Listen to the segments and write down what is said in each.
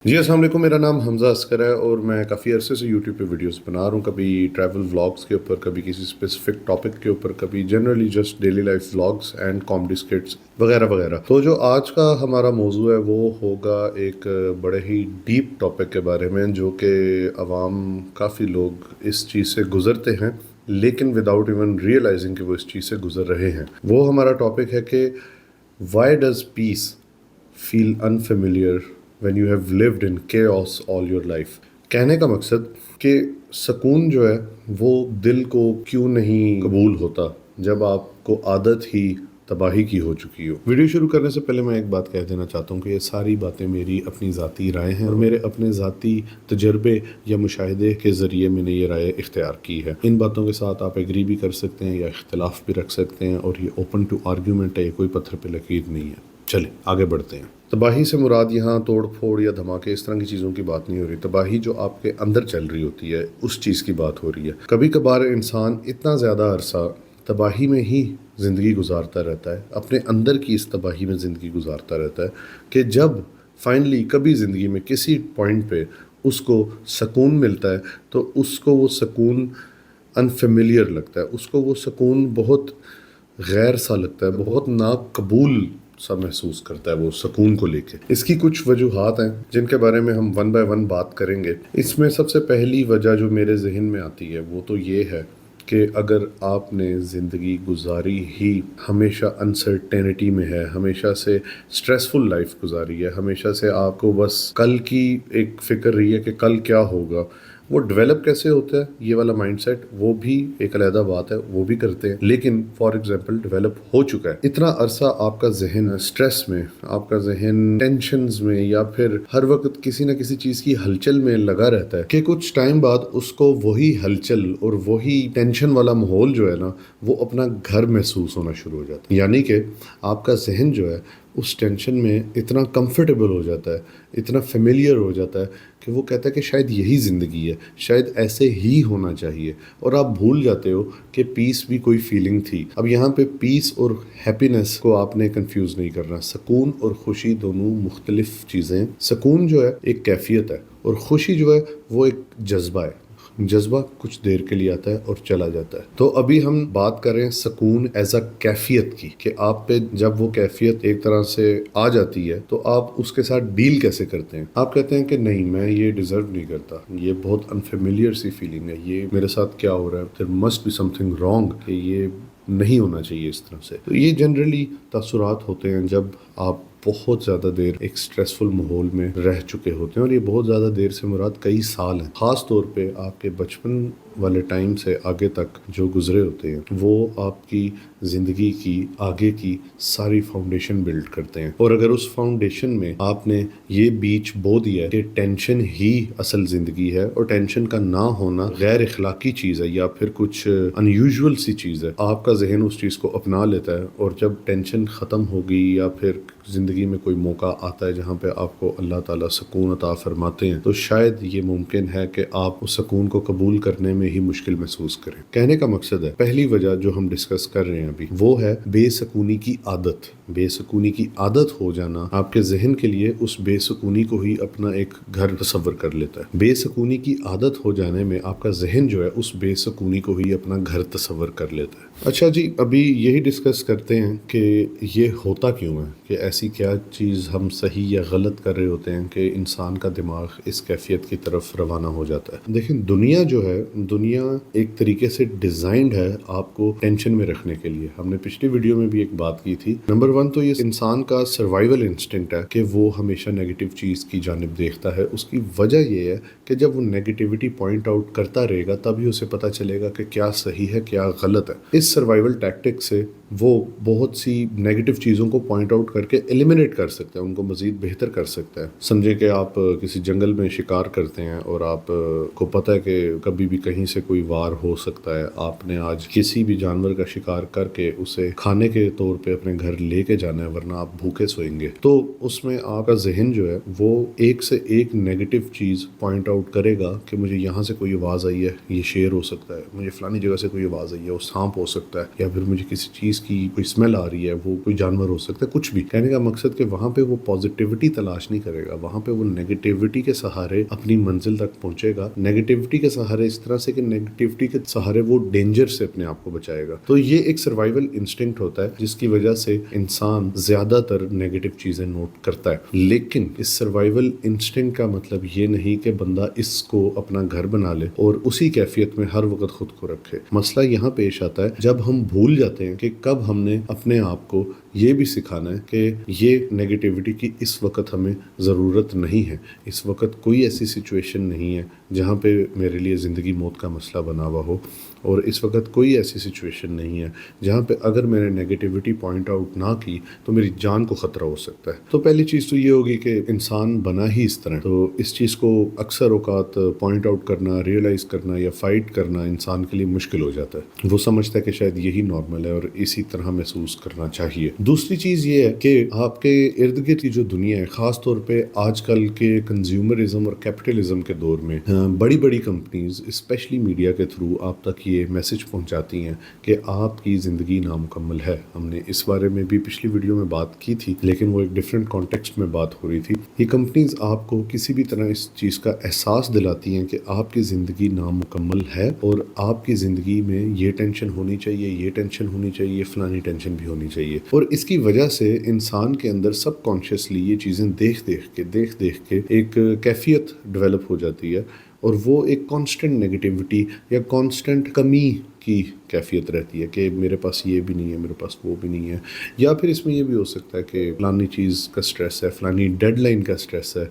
جی السلام علیکم، میرا نام حمزہ عسکر ہے اور میں کافی عرصے سے یوٹیوب پہ ویڈیوز بنا رہا ہوں، کبھی ٹریول ولاگس کے اوپر، کبھی کسی اسپیسیفک ٹاپک کے اوپر، کبھی generally just daily life vlogs and comedy skits وغیرہ وغیرہ۔ تو جو آج کا ہمارا موضوع ہے وہ ہوگا ایک بڑے ہی ڈیپ ٹاپک کے بارے میں، جو کہ عوام کافی لوگ اس چیز سے گزرتے ہیں لیکن وداؤٹ ایون ریئلائزنگ کہ وہ اس چیز سے گزر رہے ہیں۔ وہ ہمارا ٹاپک ہے کہ why does peace feel unfamiliar when you have lived in chaos all your life۔ کہنے کا مقصد کہ سکون جو ہے وہ دل کو کیوں نہیں قبول ہوتا جب آپ کو عادت ہی تباہی کی ہو چکی ہو۔ ویڈیو شروع کرنے سے پہلے میں ایک بات کہہ دینا چاہتا ہوں کہ یہ ساری باتیں میری اپنی ذاتی رائے ہیں اور میرے اپنے ذاتی تجربے یا مشاہدے کے ذریعے میں نے یہ رائے اختیار کی ہے۔ ان باتوں کے ساتھ آپ ایگری بھی کر سکتے ہیں یا اختلاف بھی رکھ سکتے ہیں، اور یہ اوپن ٹو آرگیومنٹ ہے، یہ کوئی پتھر پہ لکیر نہیں ہے۔ چلیں آگے بڑھتے ہیں۔ تباہی سے مراد یہاں توڑ پھوڑ یا دھماکے اس طرح کی چیزوں کی بات نہیں ہو رہی۔ تباہی جو آپ کے اندر چل رہی ہوتی ہے اس چیز کی بات ہو رہی ہے۔ کبھی کبھار انسان اتنا زیادہ عرصہ تباہی میں ہی زندگی گزارتا رہتا ہے، اپنے اندر کی اس تباہی میں زندگی گزارتا رہتا ہے کہ جب فائنلی کبھی زندگی میں کسی پوائنٹ پہ اس کو سکون ملتا ہے تو اس کو وہ سکون انفیملیئر لگتا ہے، اس کو وہ سکون بہت غیر سا لگتا ہے، بہت ناقبول سا محسوس کرتا ہے وہ سکون کو لے کے۔ اس کی کچھ وجوہات ہیں جن کے بارے میں ہم ون بائی ون بات کریں گے۔ اس میں سب سے پہلی وجہ جو میرے ذہن میں آتی ہے وہ تو یہ ہے کہ اگر آپ نے زندگی گزاری ہی ہمیشہ انسرٹینٹی میں ہے، ہمیشہ سے سٹریسفل لائف گزاری ہے، ہمیشہ سے آپ کو بس کل کی ایک فکر رہی ہے کہ کل کیا ہوگا، وہ ڈیولپ کیسے ہوتا ہے یہ والا مائنڈ سیٹ وہ بھی ایک علیحدہ بات ہے، وہ بھی کرتے ہیں، لیکن فار ایگزامپل ڈیولپ ہو چکا ہے۔ اتنا عرصہ آپ کا ذہن سٹریس میں، آپ کا ذہن ٹینشنز میں یا پھر ہر وقت کسی نہ کسی چیز کی ہلچل میں لگا رہتا ہے کہ کچھ ٹائم بعد اس کو وہی ہلچل اور وہی ٹینشن والا ماحول جو ہے نا وہ اپنا گھر محسوس ہونا شروع ہو جاتا ہے۔ یعنی کہ آپ کا ذہن جو ہے اس ٹینشن میں اتنا کمفرٹیبل ہو جاتا ہے، اتنا فیملیئر ہو جاتا ہے کہ وہ کہتا ہے کہ شاید یہی زندگی ہے، شاید ایسے ہی ہونا چاہیے، اور آپ بھول جاتے ہو کہ پیس بھی کوئی فیلنگ تھی۔ اب یہاں پہ پیس اور ہیپینس کو آپ نے کنفیوز نہیں کرنا۔ سکون اور خوشی دونوں مختلف چیزیں۔ سکون جو ہے ایک کیفیت ہے اور خوشی جو ہے وہ ایک جذبہ ہے۔ جذبہ کچھ دیر کے لیے آتا ہے اور چلا جاتا ہے۔ تو ابھی ہم بات کریں سکون ایز اے کیفیت کی، کہ آپ پہ جب وہ کیفیت ایک طرح سے آ جاتی ہے تو آپ اس کے ساتھ ڈیل کیسے کرتے ہیں۔ آپ کہتے ہیں کہ نہیں میں یہ ڈیزرو نہیں کرتا، یہ بہت انفیملیئر سی فیلنگ ہے، یہ میرے ساتھ کیا ہو رہا ہے، there must be something wrong، کہ یہ نہیں ہونا چاہیے اس طرح سے۔ تو یہ جنرلی تاثرات ہوتے ہیں جب آپ بہت زیادہ دیر ایک سٹریسفل ماحول میں رہ چکے ہوتے ہیں، اور یہ بہت زیادہ دیر سے مراد کئی سال ہیں۔ خاص طور پہ آپ کے بچپن والے ٹائم سے آگے تک جو گزرے ہوتے ہیں وہ آپ کی زندگی کی آگے کی ساری فاؤنڈیشن بلڈ کرتے ہیں۔ اور اگر اس فاؤنڈیشن میں آپ نے یہ بیچ بو دیا کہ ٹینشن ہی اصل زندگی ہے اور ٹینشن کا نہ ہونا غیر اخلاقی چیز ہے یا پھر کچھ انیوژول سی چیز ہے، آپ کا ذہن اس چیز کو اپنا لیتا ہے، اور جب ٹینشن ختم ہوگی یا پھر زندگی میں کوئی موقع آتا ہے جہاں پہ آپ کو اللہ تعالیٰ سکون عطا فرماتے ہیں تو شاید یہ ممکن ہے کہ آپ اس سکون کو قبول کرنے میں ہی مشکل محسوس کریں۔ کہنے کا مقصد ہے پہلی وجہ جو ہم ڈسکس کر رہے ہیں ابھی وہ ہے بے سکونی کی عادت۔ بے سکونی کی عادت ہو جانا آپ کے ذہن کے لیے اس بے سکونی کو ہی اپنا ایک گھر تصور کر لیتا ہے۔ بے سکونی کی عادت ہو جانے میں آپ کا ذہن جو ہے اس بے سکونی کو ہی اپنا گھر تصور کر لیتا ہے۔ اچھا جی، ابھی یہی ڈسکس کرتے ہیں کہ یہ ہوتا کیوں ہے، کہ ایسی کیا چیز ہم صحیح یا غلط کر رہے ہوتے ہیں کہ انسان کا دماغ اس کیفیت کی طرف روانہ ہو جاتا ہے۔ دیکھیں دنیا جو ہے، دنیا ایک طریقے سے ڈیزائنڈ ہے آپ کو ٹینشن میں رکھنے کے لیے۔ ہم نے پچھلی ویڈیو میں بھی ایک بات کی تھی۔ نمبر 1 تو یہ انسان کا سروائیول انسٹنکٹ ہے کہ وہ ہمیشہ نیگیٹو چیز کی جانب دیکھتا ہے۔ اس کی وجہ یہ ہے کہ جب وہ نیگیٹیوٹی پوائنٹ آؤٹ کرتا رہے گا تب ہی اسے پتہ چلے گا کہ کیا صحیح ہے کیا غلط ہے۔ اس سروائیول ٹیکٹک سے وہ بہت سی نیگیٹو چیزوں کو پوائنٹ آؤٹ کر کے ایلیمینیٹ کر سکتا ہے، ان کو مزید بہتر کر سکتا ہے۔ سمجھے کہ آپ کسی جنگل میں شکار کرتے ہیں اور آپ کو پتہ ہے کہ کبھی بھی کہیں سے کوئی وار ہو سکتا ہے، آپ نے آج کسی بھی جانور کا شکار کر کے اسے کھانے کے طور پہ اپنے گھر لے کے جانا ہے ورنہ آپ بھوکے سوئیں گے۔ تو اس میں آپ کا ذہن جو ہے وہ ایک سے ایک نیگیٹو چیز پوائنٹ آؤٹ کرے گا کہ مجھے یہاں سے کوئی آواز آئی ہے، یہ شیر ہو سکتا ہے، مجھے فلانی جگہ سے کوئی آواز آئی ہے، وہ سانپ ہو سکتا ہے، یا پھر مجھے کسی چیز چیز کی کوئی اسمیل آ رہی ہے، وہ کوئی جانور ہو سکتا ہے، کچھ بھی. کہنے کا مقصد کہ وہاں پہ وہ پازیٹیوٹی تلاش نہیں کرے گا، وہاں پہ وہ نیگیٹیوٹی کے سہارے اپنی منزل تک پہنچے گا. نیگیٹیوٹی کے سہارے اس طرح سے کہ نیگیٹیوٹی کے سہارے وہ ڈینجر سے اپنے آپ کو بچائے گا. تو یہ ایک سروائیول انسٹنکٹ ہوتا ہے جس کی وجہ سے انسان زیادہ تر نیگیٹو چیزیں نوٹ کرتا ہے. لیکن اس سروائیول انسٹنکٹ کا مطلب یہ نہیں کہ بندہ اس کو اپنا گھر بنا لے اور اسی کیفیت میں ہر وقت خود کو رکھے. مسئلہ یہاں پیش آتا ہے جب ہم بھول جاتے ہیں کہ کب ہم نے اپنے آپ کو یہ بھی سکھانا ہے کہ یہ نیگیٹیوٹی کی اس وقت ہمیں ضرورت نہیں ہے، اس وقت کوئی ایسی سچویشن نہیں ہے جہاں پہ میرے لیے زندگی موت کا مسئلہ بنا ہوا ہو، اور اس وقت کوئی ایسی سچویشن نہیں ہے جہاں پہ اگر میں نے نیگیٹیوٹی پوائنٹ آؤٹ نہ کی تو میری جان کو خطرہ ہو سکتا ہے. تو پہلی چیز تو یہ ہوگی کہ انسان بنا ہی اس طرح، تو اس چیز کو اکثر اوقات پوائنٹ آؤٹ کرنا، ریئلائز کرنا یا فائٹ کرنا انسان کے لیے مشکل ہو جاتا ہے. وہ سمجھتا ہے کہ شاید یہی نارمل ہے اور اسی طرح محسوس کرنا چاہیے. دوسری چیز یہ ہے کہ آپ کے ارد گرد کی جو دنیا ہے، خاص طور پہ آج کل کے کنزیومرزم اور کیپٹلزم کے دور میں، بڑی بڑی کمپنیز اسپیشلی میڈیا کے تھرو آپ تک یہ میسج پہنچاتی ہیں کہ آپ کی زندگی نامکمل ہے. ہم نے اس بارے میں بھی پچھلی ویڈیو میں بات کی تھی، لیکن وہ ایک ڈیفرنٹ کانٹیکسٹ میں بات ہو رہی تھی. یہ کمپنیز آپ کو کسی بھی طرح اس چیز کا احساس دلاتی ہیں کہ آپ کی زندگی نامکمل ہے اور آپ کی زندگی میں یہ ٹینشن ہونی چاہیے، یہ ٹینشن ہونی چاہیے، فلانی ٹینشن بھی ہونی چاہیے. اور اس کی وجہ سے انسان کے اندر سب کانشیسلی یہ چیزیں دیکھ دیکھ کے ایک کیفیت ڈیولپ ہو جاتی ہے، اور وہ ایک کانسٹنٹ نیگیٹیوٹی یا کانسٹنٹ کمی کی کیفیت رہتی ہے کہ میرے پاس یہ بھی نہیں ہے، میرے پاس وہ بھی نہیں ہے. یا پھر اس میں یہ بھی ہو سکتا ہے کہ فلانی چیز کا سٹریس ہے، فلانی ڈیڈ لائن کا سٹریس ہے،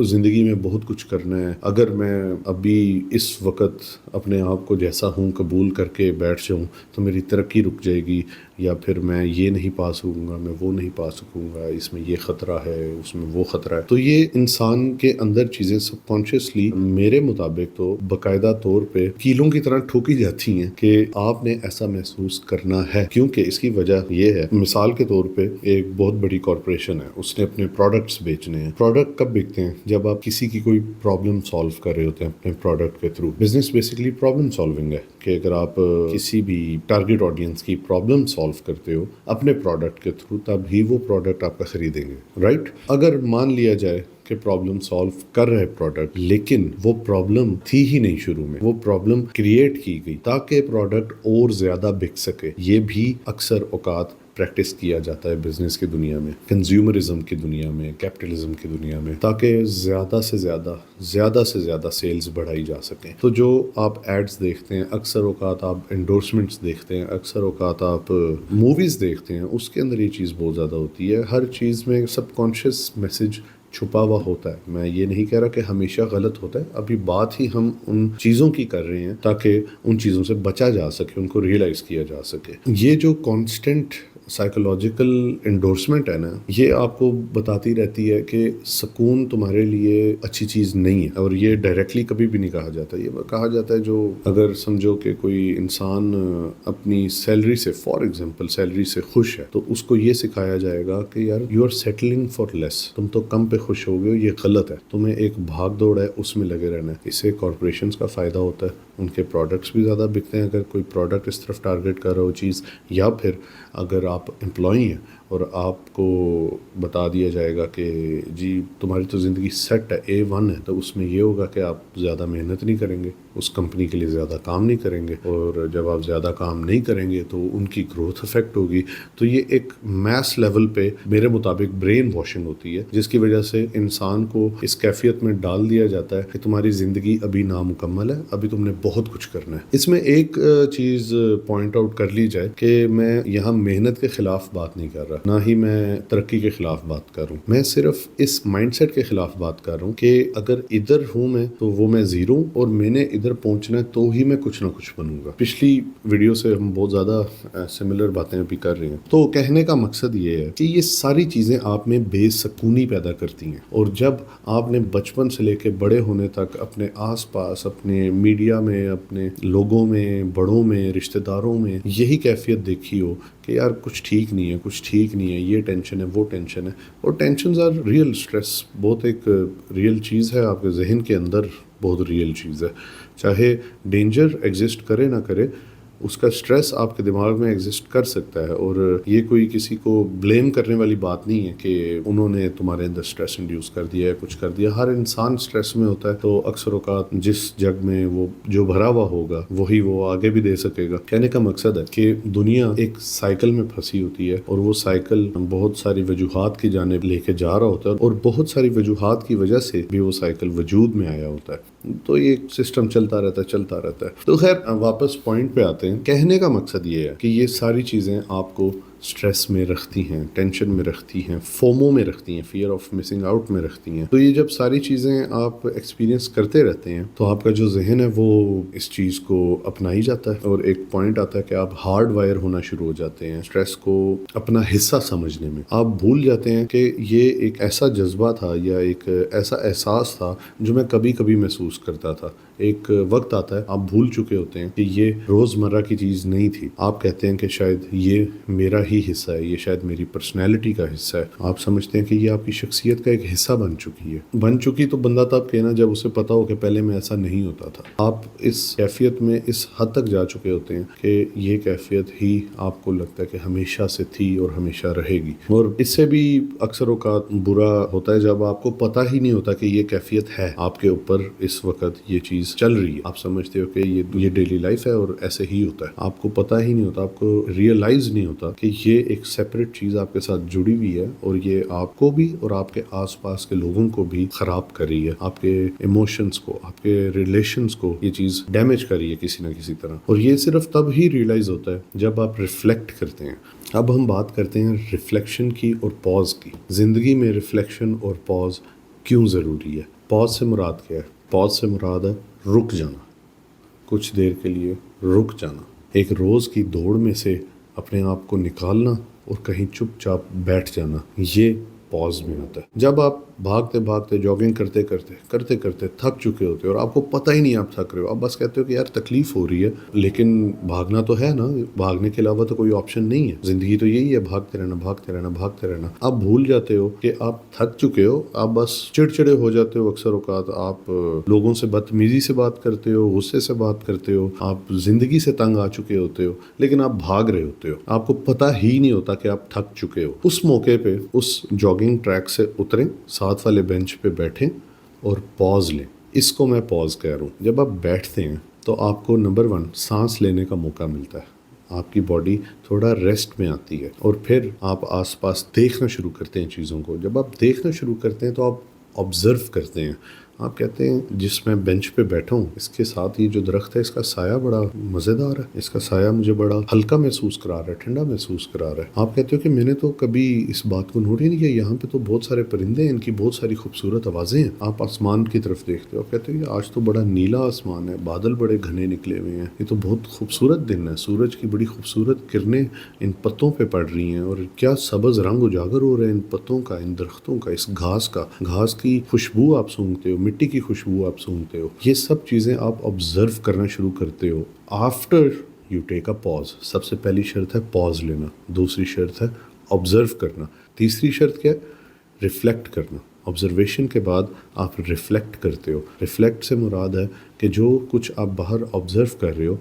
زندگی میں بہت کچھ کرنا ہے. اگر میں ابھی اس وقت اپنے آپ کو جیسا ہوں قبول کر کے بیٹھ جاؤں تو میری ترقی رک جائے گی، یا پھر میں یہ نہیں پا سکوں گا، میں وہ نہیں پا سکوں گا، اس میں یہ خطرہ ہے، اس میں وہ خطرہ ہے. تو یہ انسان کے اندر چیزیں سب کانشیسلی میرے مطابق تو باقاعدہ طور پہ کیلوں کی طرح ٹھوکی جاتی ہیں کہ آپ نے ایسا محسوس کرنا ہے. کیونکہ اس کی وجہ یہ ہے، مثال کے طور پہ ایک بہت بڑی کارپوریشن ہے، اس نے اپنے پروڈکٹس بیچنے ہیں. پروڈکٹ کب بیچتے ہیں؟ جب آپ کسی کی کوئی پرابلم سالو کر رہے ہوتے ہیں اپنے پروڈکٹ کے through. Business basically problem solving ہے کہ اگر آپ کسی بھی ٹارگیٹ آڈینس کی پرابلم سالو کرتے ہو اپنے پروڈکٹ کے تھرو، تب ہی وہ پروڈکٹ آپ کا خریدیں گے، رائٹ؟ اگر مان لیا جائے کہ پرابلم سالو کر رہے پروڈکٹ، لیکن وہ پرابلم تھی ہی نہیں شروع میں، وہ پرابلم کریٹ کی گئی تاکہ پروڈکٹ اور زیادہ بک سکے. یہ بھی اکثر اوقات پریکٹس کیا جاتا ہے بزنس کی دنیا میں، کنزیومرزم کی دنیا میں، کیپٹلزم کی دنیا میں، تاکہ زیادہ سے زیادہ سیلز بڑھائی جا سکیں. تو جو آپ ایڈز دیکھتے ہیں، اکثر اوقات آپ انڈورسمنٹس دیکھتے ہیں، اکثر اوقات آپ موویز دیکھتے ہیں، اس کے اندر یہ چیز بہت زیادہ ہوتی ہے. ہر چیز میں سب کانشیس میسج چھپا ہوا ہوتا ہے. میں یہ نہیں کہہ رہا کہ ہمیشہ غلط ہوتا ہے، ابھی بات ہی ہم ان چیزوں کی کر رہے ہیں تاکہ ان چیزوں سے بچا جا سکے، ان کو ریئلائز کیا جا سکے. یہ جو کانسٹنٹ سائیکولوجیکل انڈورسمنٹ ہے نا، یہ آپ کو بتاتی رہتی ہے کہ سکون تمہارے لیے اچھی چیز نہیں ہے. اور یہ ڈائریکٹلی کبھی بھی نہیں کہا جاتا. یہ کہا جاتا ہے جو اگر سمجھو کہ کوئی انسان اپنی سیلری سے، فار ایگزامپل سیلری سے خوش ہے، تو اس کو یہ سکھایا جائے گا کہ یار یو آر سیٹلنگ فار لیس، تم تو کم پہ خوش ہو گئے ہو، یہ غلط ہے. تمہیں ایک بھاگ دوڑ ہے، اس میں لگے رہنا ہے. اس سے کارپوریشنز کا فائدہ ہوتا ہے، ان کے پروڈکٹس بھی زیادہ بکتے ہیں اگر کوئی پروڈکٹ اس طرف ٹارگیٹ کر رہا ہو چیز. یا پھر اگر آپ امپلائی ہیں اور آپ کو بتا دیا جائے گا کہ جی تمہاری تو زندگی سیٹ ہے، A1 ہے، تو اس میں یہ ہوگا کہ آپ زیادہ محنت نہیں کریں گے، اس کمپنی کے لیے زیادہ کام نہیں کریں گے، اور جب آپ زیادہ کام نہیں کریں گے تو ان کی گروتھ افیکٹ ہوگی. تو یہ ایک میس لیول پہ میرے مطابق برین واشنگ ہوتی ہے، جس کی وجہ سے انسان کو اس کیفیت میں ڈال دیا جاتا ہے کہ تمہاری زندگی ابھی نامکمل ہے، ابھی تم نے بہت کچھ کرنا ہے. اس میں ایک چیز پوائنٹ آؤٹ کر لی جائے کہ میں یہاں محنت کے خلاف بات نہیں کر رہا، نہ ہی میں ترقی کے خلاف بات کر رہا ہوں. میں صرف اس مائنڈ سیٹ کے خلاف بات کر رہا ہوں کہ اگر ادھر ہوں میں تو وہ میں زیرو ہوں، اور میں نے ادھر پہنچنا ہے تو ہی میں کچھ نہ کچھ بنوں گا. پچھلی ویڈیو سے ہم بہت زیادہ سملر باتیں ابھی کر رہے ہیں. تو کہنے کا مقصد یہ ہے کہ یہ ساری چیزیں آپ میں بے سکونی پیدا کرتی ہیں، اور جب آپ نے بچپن سے لے کے بڑے ہونے تک اپنے آس پاس، اپنے میڈیا میں، اپنے لوگوں میں، بڑوں میں، رشتہ داروں میں یہی کیفیت دیکھی ہو کہ یار کچھ ٹھیک نہیں ہے، کچھ ٹھیک نہیں ہے، یہ ٹینشن ہے، وہ ٹینشن ہے. اور ٹینشنز آر ریئل. اسٹریس بہت ایک ریئل چیز ہے، آپ کے ذہن کے اندر بہت ریئل چیز ہے. چاہے ڈینجر ایگزسٹ کرے نہ کرے، اس کا اسٹریس آپ کے دماغ میں ایگزسٹ کر سکتا ہے، اور یہ کوئی کسی کو بلیم کرنے والی بات نہیں ہے کہ انہوں نے تمہارے اندر اسٹریس انڈیوس کر دیا ہے، کچھ کر دیا۔ ہر انسان اسٹریس میں ہوتا ہے، تو اکثر اوقات جس جگ میں وہ جو بھرا ہوا ہوگا وہی وہ آگے بھی دے سکے گا۔ کہنے کا مقصد ہے کہ دنیا ایک سائیکل میں پھنسی ہوتی ہے، اور وہ سائیکل بہت ساری وجوہات کی جانب لے کے جا رہا ہوتا ہے، اور بہت ساری وجوہات کی وجہ سے بھی وہ سائیکل وجود میں آیا ہوتا ہے۔ تو یہ سسٹم چلتا رہتا ہے۔ تو خیر واپس پوائنٹ پہ آتے ہیں۔ کہنے کا مقصد یہ ہے کہ یہ ساری چیزیں آپ کو سٹریس میں رکھتی ہیں، ٹینشن میں رکھتی ہیں، فومو میں رکھتی ہیں، فیئر آف مسنگ آؤٹ میں رکھتی ہیں۔ تو یہ جب ساری چیزیں آپ ایکسپیرینس کرتے رہتے ہیں تو آپ کا جو ذہن ہے وہ اس چیز کو اپنا ہی جاتا ہے، اور ایک پوائنٹ آتا ہے کہ آپ ہارڈ وائر ہونا شروع ہو جاتے ہیں سٹریس کو اپنا حصہ سمجھنے میں۔ آپ بھول جاتے ہیں کہ یہ ایک ایسا جذبہ تھا یا ایک ایسا احساس تھا جو میں کبھی کبھی محسوس کرتا تھا۔ ایک وقت آتا ہے آپ بھول چکے ہوتے ہیں کہ یہ روزمرہ کی چیز نہیں تھی۔ آپ کہتے ہیں کہ شاید یہ میرا ہی حصہ ہے، یہ شاید میری پرسنالٹی کا حصہ ہے۔ آپ سمجھتے ہیں کہ یہ آپ کی شخصیت کا ایک حصہ بن چکی تو بندہ تب کہنا جب اسے پتا ہو کہ پہلے میں ایسا نہیں ہوتا تھا۔ آپ اس کیفیت میں اس حد تک جا چکے ہوتے ہیں کہ یہ کیفیت ہی آپ کو لگتا ہے کہ ہمیشہ سے تھی اور ہمیشہ رہے گی۔ اور اس سے بھی اکثر اوقات برا ہوتا ہے جب آپ کو پتہ ہی نہیں ہوتا کہ یہ کیفیت ہے آپ کے اوپر، اس وقت یہ چیز چل رہی ہے۔ آپ سمجھتے ہو کہ یہ ڈیلی لائف ہے اور ایسے ہی ہوتا ہے، آپ کو پتہ ہی نہیں ہوتا، آپ کو ریئلائز نہیں ہوتا کہ یہ ایک سیپریٹ چیز آپ کے ساتھ جڑی ہوئی ہے، اور یہ آپ کو بھی اور آپ کے آس پاس کے لوگوں کو بھی خراب کر رہی ہے، آپ کے ایموشنز کو، آپ کے ریلیشنز کو یہ چیز ڈیمیج کر رہی ہے کسی نہ کسی طرح۔ اور یہ صرف تب ہی ریئلائز ہوتا ہے جب آپ ریفلیکٹ کرتے ہیں۔ اب ہم بات کرتے ہیں ریفلیکشن کی اور پاز کی۔ زندگی میں ریفلیکشن اور پاز کیوں ضروری ہے؟ پاز سے مراد کیا ہے؟ پاز سے مراد ہے رک جانا، کچھ دیر کے لیے رک جانا، ایک روز کی دوڑ میں سے اپنے آپ کو نکالنا اور کہیں چپ چاپ بیٹھ جانا، یہ پاز میں آتا ہے۔ جب آپ بھاگتے جاگنگ کرتے کرتے تھک چکے ہوتے ہو اور آپ کو پتہ ہی نہیں آپ تھک رہے ہو، آپ بس کہتے ہو کہ یار تکلیف ہو رہی ہے، لیکن بھاگنا تو ہے نا، بھاگنے کے علاوہ تو کوئی آپشن نہیں ہے، زندگی تو یہی ہے، بھاگتے رہنا۔ آپ بھول جاتے ہو کہ آپ تھک چکے ہو، آپ بس چڑچڑے ہو جاتے ہو۔ اکثر اوقات آپ لوگوں سے بدتمیزی سے بات کرتے ہو، غصے سے بات کرتے ہو، آپ زندگی سے تنگ آ چکے ہوتے ہو، لیکن آپ بھاگ رہے ہوتے ہو، آپ کو پتہ ہی نہیں ہوتا کہ آپ تھک چکے ہو۔ اس موقع پہ اس جاگنگ ٹریک سے اتریں، ساتھ والے بینچ پہ بیٹھیں اور پاز لیں۔ اس کو میں پاز کہہ رہا ہوں۔ جب آپ بیٹھتے ہیں تو آپ کو نمبر 1 سانس لینے کا موقع ملتا ہے، آپ کی باڈی تھوڑا ریسٹ میں آتی ہے، اور پھر آپ آس پاس دیکھنا شروع کرتے ہیں چیزوں کو۔ جب آپ دیکھنا شروع کرتے ہیں تو آپ آبزرو کرتے ہیں۔ آپ کہتے ہیں جس میں بینچ پہ بیٹھا ہوں اس کے ساتھ یہ جو درخت ہے اس کا سایہ بڑا مزیدار ہے، اس کا سایہ مجھے بڑا ہلکا محسوس کرا رہا ہے، ٹھنڈا محسوس کرا رہا ہے۔ آپ کہتے ہو کہ میں نے تو کبھی اس بات کو نوٹ ہی نہیں کیا، یہاں پہ تو بہت سارے پرندے ہیں، ان کی بہت ساری خوبصورت آوازیں ہیں۔ آپ آسمان کی طرف دیکھتے ہو، آپ کہتے ہو کہ آج تو بڑا نیلا آسمان ہے، بادل بڑے گھنے نکلے ہوئے ہیں، یہ تو بہت خوبصورت دن ہے، سورج کی بڑی خوبصورت کرنیں ان پتوں پہ پڑ رہی ہیں، اور کیا سبز رنگ اجاگر ہو رہے ہیں ان پتوں کا، ان درختوں کا، اس گھاس کی خوشبو آپ سونگھتے ہو، مٹی کی خوشبو آپ سونگھتے ہو۔ یہ سب چیزیں آپ آبزرو کرنا شروع کرتے ہو۔ آفٹر یو ٹیک اے پاز، سب سے پہلی شرط ہے پاز لینا، دوسری شرط ہے آبزرو کرنا، تیسری شرط کیا ہے؟ ریفلیکٹ کرنا۔ آبزرویشن کے بعد آپ ریفلیکٹ کرتے ہو۔ ریفلیکٹ سے مراد ہے کہ جو کچھ آپ باہر آبزرو کر رہے ہو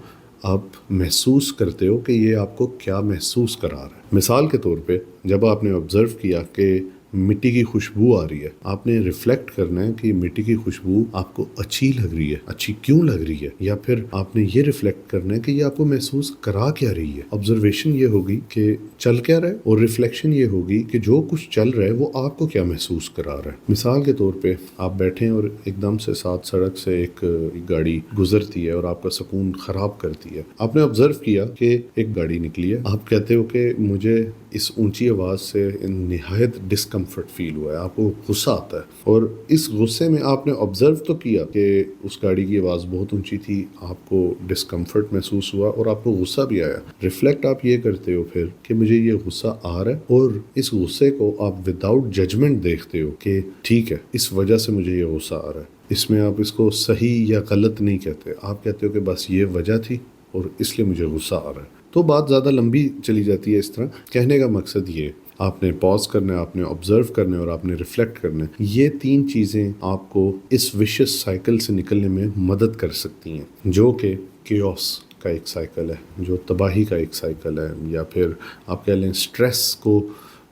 آپ محسوس کرتے ہو کہ یہ آپ کو کیا محسوس کرا رہا ہے۔ مثال کے طور پہ جب آپ نے آبزرو کیا کہ مٹی کی خوشبو آ رہی ہے، آپ نے ریفلیکٹ کرنا ہے کہ مٹی کی خوشبو آپ کو اچھی لگ رہی ہے، اچھی کیوں لگ رہی ہے، یا پھر آپ نے یہ ریفلیکٹ کرنا ہے کہ یہ آپ کو محسوس کرا کیا رہی ہے۔ آبزرویشن یہ ہوگی کہ چل کیا رہا ہے، اور ریفلیکشن یہ ہوگی کہ جو کچھ چل رہا ہے وہ آپ کو کیا محسوس کرا رہا ہے۔ مثال کے طور پہ آپ بیٹھیں اور ایک دم سے ساتھ سڑک سے ایک گاڑی گزرتی ہے اور آپ کا سکون خراب کرتی ہے۔ آپ نے آبزرو کیا کہ ایک گاڑی نکلی ہے، آپ کہتے ہو کہ مجھے اس اونچی آواز سے نہایت ڈسکمفرٹ فیل ہوا ہے، آپ کو غصہ آتا ہے، اور اس غصے میں آپ نے آبزرو تو کیا کہ اس گاڑی کی آواز بہت اونچی تھی، آپ کو ڈسکمفرٹ محسوس ہوا اور آپ کو غصہ بھی آیا۔ ریفلیکٹ آپ یہ کرتے ہو پھر کہ مجھے یہ غصہ آ رہا ہے، اور اس غصے کو آپ وداؤٹ ججمنٹ دیکھتے ہو کہ ٹھیک ہے اس وجہ سے مجھے یہ غصہ آ رہا ہے۔ اس میں آپ اس کو صحیح یا غلط نہیں کہتے، آپ کہتے ہو کہ بس یہ وجہ تھی اور اس لیے مجھے غصہ آ رہا ہے۔ تو بات زیادہ لمبی چلی جاتی ہے اس طرح۔ کہنے کا مقصد یہ، آپ نے پاز کرنا ہے، آپ نے آبزرو کرنا ہے، اور آپ نے ریفلیکٹ کرنا ہے۔ یہ 3 چیزیں آپ کو اس وشس سائیکل سے نکلنے میں مدد کر سکتی ہیں جو کہ کیوس کا ایک سائیکل ہے، جو تباہی کا ایک سائیکل ہے، یا پھر آپ کہہ لیں سٹریس کو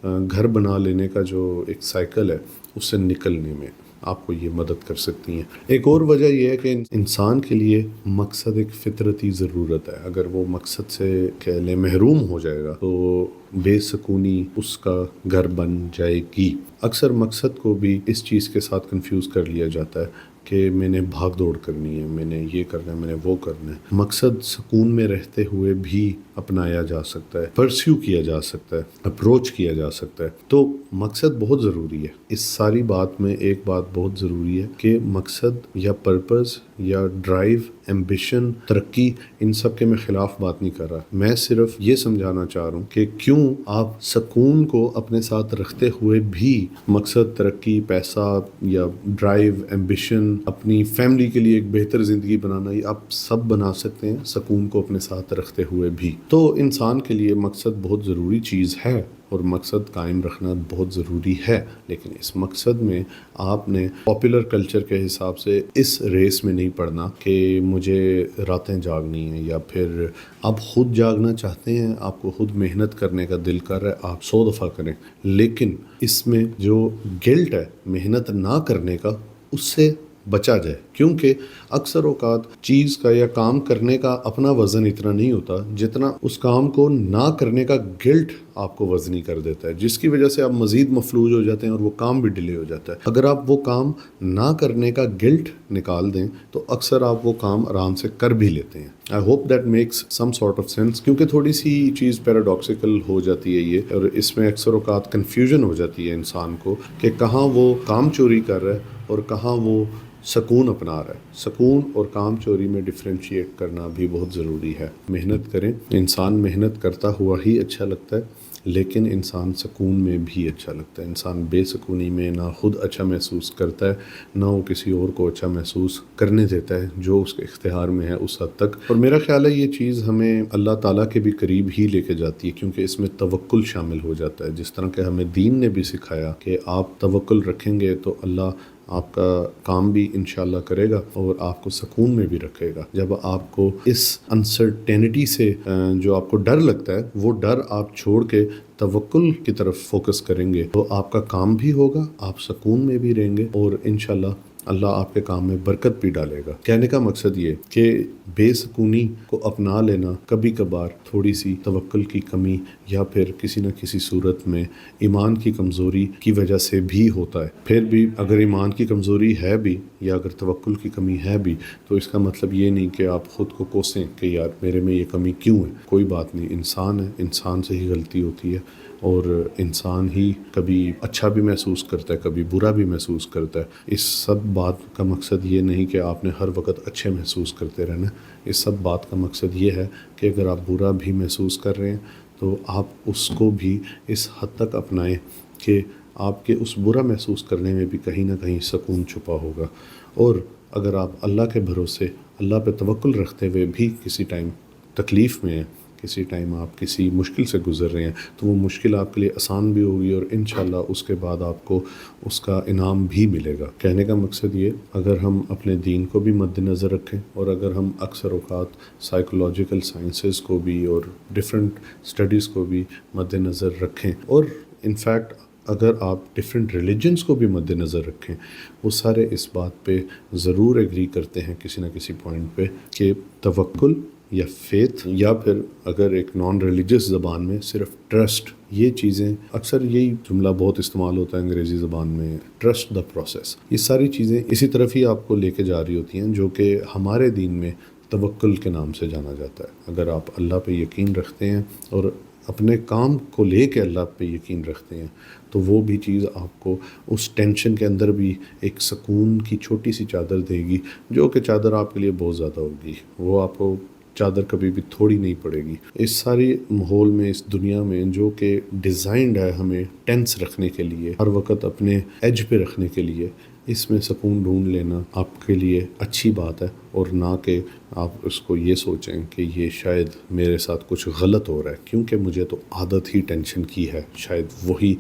گھر بنا لینے کا جو ایک سائیکل ہے، اس سے نکلنے میں آپ کو یہ مدد کر سکتی ہیں۔ ایک اور وجہ یہ ہے کہ انسان کے لیے مقصد ایک فطرتی ضرورت ہے۔ اگر وہ مقصد سے کہہ لیں محروم ہو جائے گا تو بے سکونی اس کا گھر بن جائے گی۔ اکثر مقصد کو بھی اس چیز کے ساتھ کنفیوز کر لیا جاتا ہے کہ میں نے بھاگ دوڑ کرنی ہے، میں نے یہ کرنا ہے، میں نے وہ کرنا ہے۔ مقصد سکون میں رہتے ہوئے بھی اپنایا جا سکتا ہے، پرسیو کیا جا سکتا ہے، اپروچ کیا جا سکتا ہے۔ تو مقصد بہت ضروری ہے۔ اس ساری بات میں ایک بات بہت ضروری ہے کہ مقصد یا پرپز یا ڈرائیو، ایمبیشن، ترقی، ان سب کے میں خلاف بات نہیں کر رہا۔ میں صرف یہ سمجھانا چاہ رہا ہوں کہ کیوں آپ سکون کو اپنے ساتھ رکھتے ہوئے بھی مقصد، ترقی، پیسہ یا ڈرائیو، ایمبیشن، اپنی فیملی کے لیے ایک بہتر زندگی بنانا، یہ آپ سب بنا سکتے ہیں سکون کو اپنے ساتھ رکھتے ہوئے بھی۔ تو انسان کے لیے مقصد بہت ضروری چیز ہے اور مقصد قائم رکھنا بہت ضروری ہے، لیکن اس مقصد میں آپ نے پاپولر کلچر کے حساب سے اس ریس میں نہیں پڑنا کہ مجھے راتیں جاگنی ہیں، یا پھر آپ خود جاگنا چاہتے ہیں، آپ کو خود محنت کرنے کا دل کر رہا ہے، آپ 100 دفعہ کریں، لیکن اس میں جو گلٹ ہے محنت نہ کرنے کا، اس سے بچا جائے، کیونکہ اکثر اوقات چیز کا یا کام کرنے کا اپنا وزن اتنا نہیں ہوتا جتنا اس کام کو نہ کرنے کا گلٹ آپ کو وزنی کر دیتا ہے، جس کی وجہ سے آپ مزید مفلوج ہو جاتے ہیں اور وہ کام بھی ڈیلے ہو جاتا ہے۔ اگر آپ وہ کام نہ کرنے کا گلٹ نکال دیں تو اکثر آپ وہ کام آرام سے کر بھی لیتے ہیں۔ I hope that makes some sort of sense، کیونکہ تھوڑی سی چیز پیراڈاکسیکل ہو جاتی ہے یہ، اور اس میں اکثر اوقات کنفیوژن ہو جاتی ہے انسان کو کہ کہاں وہ کام چوری کر رہا ہے اور کہاں وہ سکون اپنا رہا ہے۔ سکون اور کام چوری میں ڈفرینشیٹ کرنا بھی بہت ضروری ہے۔ محنت کریں، انسان محنت کرتا ہوا ہی اچھا لگتا ہے، لیکن انسان سکون میں بھی اچھا لگتا ہے۔ انسان بے سکونی میں نہ خود اچھا محسوس کرتا ہے، نہ وہ کسی اور کو اچھا محسوس کرنے دیتا ہے جو اس کے اختیار میں ہے اس حد تک۔ اور میرا خیال ہے یہ چیز ہمیں اللہ تعالیٰ کے بھی قریب ہی لے کے جاتی ہے، کیونکہ اس میں توکل شامل ہو جاتا ہے۔ جس طرح کہ ہمیں دین نے بھی سکھایا کہ آپ توکل رکھیں گے تو اللہ آپ کا کام بھی انشاءاللہ کرے گا اور آپ کو سکون میں بھی رکھے گا۔ جب آپ کو اس انسرٹینٹی سے جو آپ کو ڈر لگتا ہے، وہ ڈر آپ چھوڑ کے توکل کی طرف فوکس کریں گے تو آپ کا کام بھی ہوگا، آپ سکون میں بھی رہیں گے، اور انشاءاللہ اللہ آپ کے کام میں برکت بھی ڈالے گا۔ کہنے کا مقصد یہ کہ بے سکونی کو اپنا لینا کبھی کبھار تھوڑی سی توکل کی کمی یا پھر کسی نہ کسی صورت میں ایمان کی کمزوری کی وجہ سے بھی ہوتا ہے۔ پھر بھی اگر ایمان کی کمزوری ہے بھی یا اگر توکل کی کمی ہے بھی تو اس کا مطلب یہ نہیں کہ آپ خود کو کوسیں کہ یار میرے میں یہ کمی کیوں ہے۔ کوئی بات نہیں، انسان ہے، انسان سے ہی غلطی ہوتی ہے، اور انسان ہی کبھی اچھا بھی محسوس کرتا ہے، کبھی برا بھی محسوس کرتا ہے۔ اس سب بات کا مقصد یہ نہیں کہ آپ نے ہر وقت اچھے محسوس کرتے رہنا۔ اس سب بات کا مقصد یہ ہے کہ اگر آپ برا بھی محسوس کر رہے ہیں تو آپ اس کو بھی اس حد تک اپنائیں کہ آپ کے اس برا محسوس کرنے میں بھی کہیں نہ کہیں سکون چھپا ہوگا۔ اور اگر آپ اللہ کے بھروسے، اللہ پہ توکل رکھتے ہوئے بھی کسی ٹائم تکلیف میں ہیں، کسی ٹائم آپ کسی مشکل سے گزر رہے ہیں، تو وہ مشکل آپ کے لیے آسان بھی ہوگی اور انشاءاللہ اس کے بعد آپ کو اس کا انعام بھی ملے گا۔ کہنے کا مقصد یہ، اگر ہم اپنے دین کو بھی مد نظر رکھیں اور اگر ہم اکثر اوقات سائیکولوجیکل سائنسز کو بھی اور ڈفرینٹ اسٹڈیز کو بھی مد نظر رکھیں، اور انفیکٹ اگر آپ ڈفرینٹ ریلیجنس کو بھی مد نظر رکھیں، وہ سارے اس بات پہ ضرور ایگری کرتے ہیں کسی نہ کسی پوائنٹ پہ کہ توکل یا فیتھ، یا پھر اگر ایک نان ریلیجس زبان میں صرف ٹرسٹ، یہ چیزیں اکثر یہی جملہ بہت استعمال ہوتا ہے انگریزی زبان میں، ٹرسٹ دا پروسیس، یہ ساری چیزیں اسی طرف ہی آپ کو لے کے جا رہی ہوتی ہیں جو کہ ہمارے دین میں توکل کے نام سے جانا جاتا ہے۔ اگر آپ اللہ پہ یقین رکھتے ہیں اور اپنے کام کو لے کے اللہ پہ یقین رکھتے ہیں تو وہ بھی چیز آپ کو اس ٹینشن کے اندر بھی ایک سکون کی چھوٹی سی چادر دے گی، جو کہ چادر آپ کے لیے بہت زیادہ ہوگی، وہ آپ کو چادر کبھی بھی تھوڑی نہیں پڑے گی۔ اس ساری ماحول میں، اس دنیا میں جو کہ ڈیزائنڈ ہے ہمیں ٹینس رکھنے کے لیے، ہر وقت اپنے ایج پہ رکھنے کے لیے، اس میں سکون ڈھونڈ لینا آپ کے لیے اچھی بات ہے، اور نہ کہ آپ اس کو یہ سوچیں کہ یہ شاید میرے ساتھ کچھ غلط ہو رہا ہے، کیونکہ مجھے تو عادت ہی ٹینشن کی ہے، شاید وہی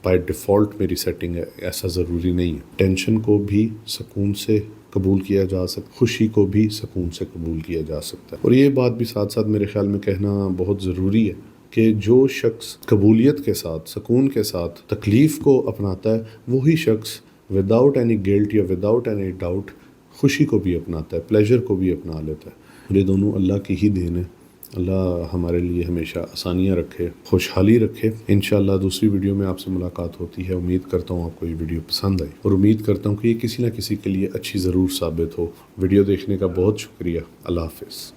بائی ڈیفالٹ میری سیٹنگ ہے۔ ایسا ضروری نہیں ہے۔ ٹینشن کو بھی سکون سے قبول کیا جا سکتا ہے، خوشی کو بھی سکون سے قبول کیا جا سکتا ہے۔ اور یہ بات بھی ساتھ ساتھ میرے خیال میں کہنا بہت ضروری ہے کہ جو شخص قبولیت کے ساتھ، سکون کے ساتھ تکلیف کو اپناتا ہے، وہی شخص وداؤٹ اینی گلٹ یا وداؤٹ اینی ڈاؤٹ خوشی کو بھی اپناتا ہے، پلیجر کو بھی اپنا لیتا ہے۔ اور یہ دونوں اللہ کی ہی دین ہے۔ اللہ ہمارے لیے ہمیشہ آسانیاں رکھے، خوشحالی رکھے۔ انشاءاللہ دوسری ویڈیو میں آپ سے ملاقات ہوتی ہے۔ امید کرتا ہوں آپ کو یہ ویڈیو پسند آئی، اور امید کرتا ہوں کہ یہ کسی نہ کسی کے لیے اچھی ضرور ثابت ہو۔ ویڈیو دیکھنے کا بہت شکریہ۔ اللہ حافظ۔